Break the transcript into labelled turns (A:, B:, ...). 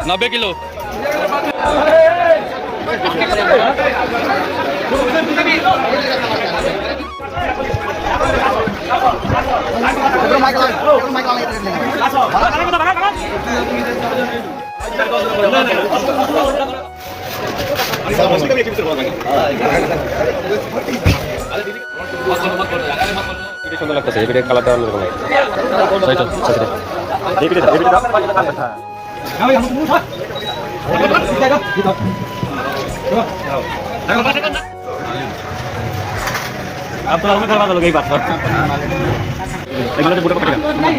A: नब्बे किलो সুন্দর লাগতেছে এই ভিডিও কালারটা অন্যরকম আপনার এই পাথর এগুলো পুরো পাঠিয়ে